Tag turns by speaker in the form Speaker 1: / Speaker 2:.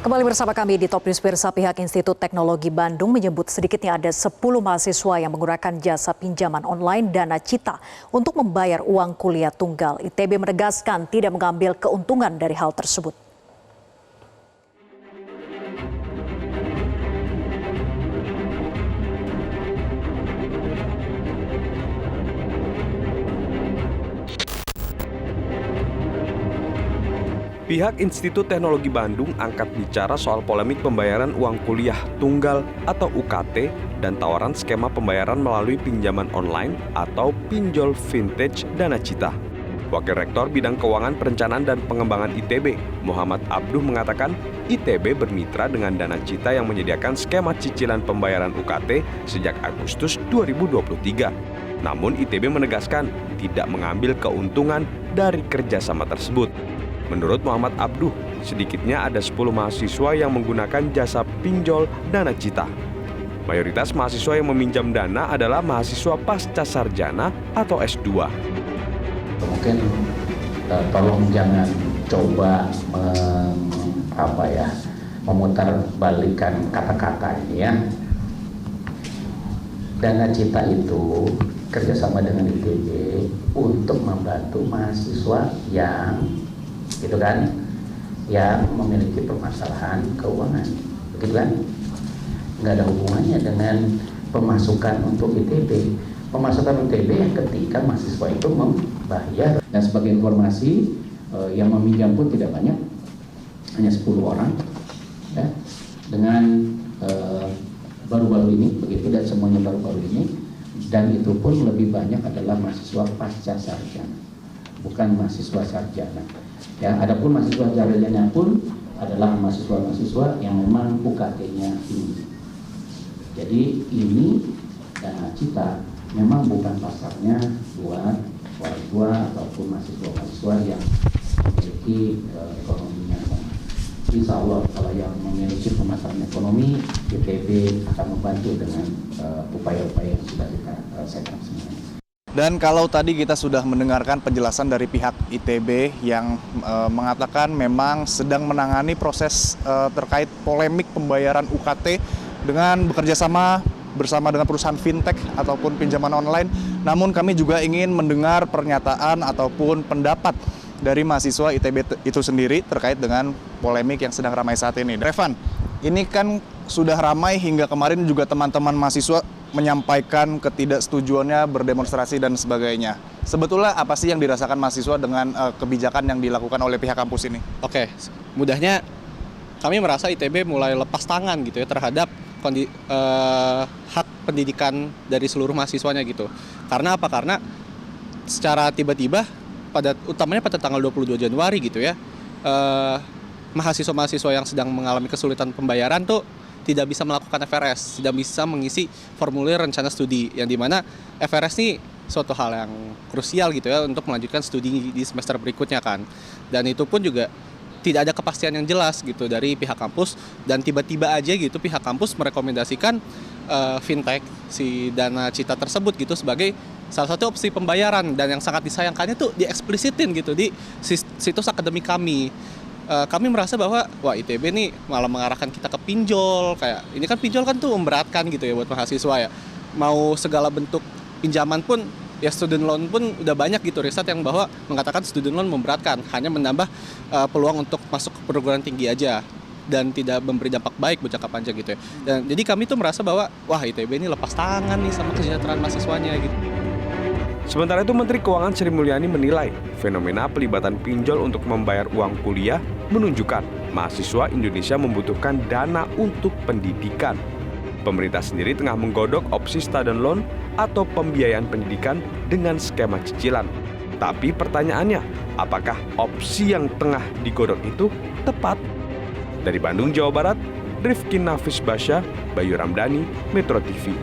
Speaker 1: Kembali bersama kami di Top News Persa, pihak Institut Teknologi Bandung menyebut sedikitnya ada 10 mahasiswa yang menggunakan jasa pinjaman online Dana Cita untuk membayar uang kuliah tunggal. ITB menegaskan tidak mengambil keuntungan dari hal tersebut.
Speaker 2: Pihak Institut Teknologi Bandung angkat bicara soal polemik pembayaran uang kuliah tunggal atau UKT dan tawaran skema pembayaran melalui pinjaman online atau pinjol vintage Dana Cita. Wakil Rektor Bidang Keuangan Perencanaan dan Pengembangan ITB, Muhammad Abduh mengatakan ITB bermitra dengan Dana Cita yang menyediakan skema cicilan pembayaran UKT sejak Agustus 2023. Namun ITB menegaskan tidak mengambil keuntungan dari kerjasama tersebut. Menurut Muhammad Abduh, sedikitnya ada 10 mahasiswa yang menggunakan jasa pinjol Dana Cita. Mayoritas mahasiswa yang meminjam dana adalah mahasiswa pasca sarjana atau S2.
Speaker 3: Mungkin tolong jangan coba memutarbalikkan kata-kata ini ya. Dana Cita itu kerjasama dengan ITB untuk membantu mahasiswa yang yang memiliki permasalahan keuangan, begitu kan? Nggak ada hubungannya dengan pemasukan untuk ITB. Pemasukan ITB ketika mahasiswa itu membayar. Dan sebagai informasi, yang meminjam pun tidak banyak, hanya 10 orang. Ya. Dengan baru-baru ini, begitu, dan semuanya baru-baru ini, dan itu pun lebih banyak adalah mahasiswa pasca sarjana, bukan mahasiswa sarjana. Ya, adapun mahasiswa sarjana pun adalah mahasiswa-mahasiswa yang memang UKT-nya tinggi. Jadi ini Dana Cita memang bukan pasarnya buat orang tua ataupun mahasiswa-mahasiswa yang memiliki ekonominya. Insya Allah kalau yang memiliki permasalahan ekonomi, ITB akan membantu dengan upaya-upaya yang sudah kita setting semuanya.
Speaker 4: Dan kalau tadi kita sudah mendengarkan penjelasan dari pihak ITB yang mengatakan memang sedang menangani proses terkait polemik pembayaran UKT dengan bekerja sama bersama dengan perusahaan fintech ataupun pinjaman online. Namun kami juga ingin mendengar pernyataan ataupun pendapat dari mahasiswa ITB itu sendiri terkait dengan polemik yang sedang ramai saat ini. Revan, ini kan sudah ramai hingga kemarin juga teman-teman mahasiswa menyampaikan ketidaksetujuannya, berdemonstrasi dan sebagainya. Sebetulnya apa sih yang dirasakan mahasiswa dengan kebijakan yang dilakukan oleh pihak kampus ini?
Speaker 5: Oke, mudahnya kami merasa ITB mulai lepas tangan gitu ya terhadap hak pendidikan dari seluruh mahasiswanya gitu. Karena apa? Karena secara tiba-tiba utamanya pada tanggal 22 Januari gitu ya, mahasiswa-mahasiswa yang sedang mengalami kesulitan pembayaran tuh tidak bisa melakukan FRS, tidak bisa mengisi formulir rencana studi, yang dimana FRS ini suatu hal yang krusial gitu ya untuk melanjutkan studi di semester berikutnya kan. Dan itu pun juga tidak ada kepastian yang jelas gitu dari pihak kampus, dan tiba-tiba aja gitu pihak kampus merekomendasikan fintech si Dana Cita tersebut gitu sebagai salah satu opsi pembayaran, dan yang sangat disayangkannya tuh dieksplisitin gitu di situs akademik kami. Kami merasa bahwa wah ITB nih malah mengarahkan kita ke pinjol, kayak ini kan pinjol kan tuh memberatkan gitu ya buat mahasiswa ya. Mau segala bentuk pinjaman pun ya, student loan pun udah banyak gitu riset yang bahwa mengatakan student loan memberatkan, hanya menambah peluang untuk masuk ke perguruan tinggi aja dan tidak memberi dampak baik buat jangka panjang gitu ya. Dan jadi kami tuh merasa bahwa wah ITB ini lepas tangan nih sama kesejahteraan mahasiswanya gitu.
Speaker 2: Sementara itu, Menteri Keuangan Sri Mulyani menilai fenomena pelibatan pinjol untuk membayar uang kuliah menunjukkan mahasiswa Indonesia membutuhkan dana untuk pendidikan. Pemerintah sendiri tengah menggodok opsi student loan atau pembiayaan pendidikan dengan skema cicilan. Tapi pertanyaannya, apakah opsi yang tengah digodok itu tepat? Dari Bandung, Jawa Barat, Rifki Nafis Basya, Bayu Ramdhani, Metro TV.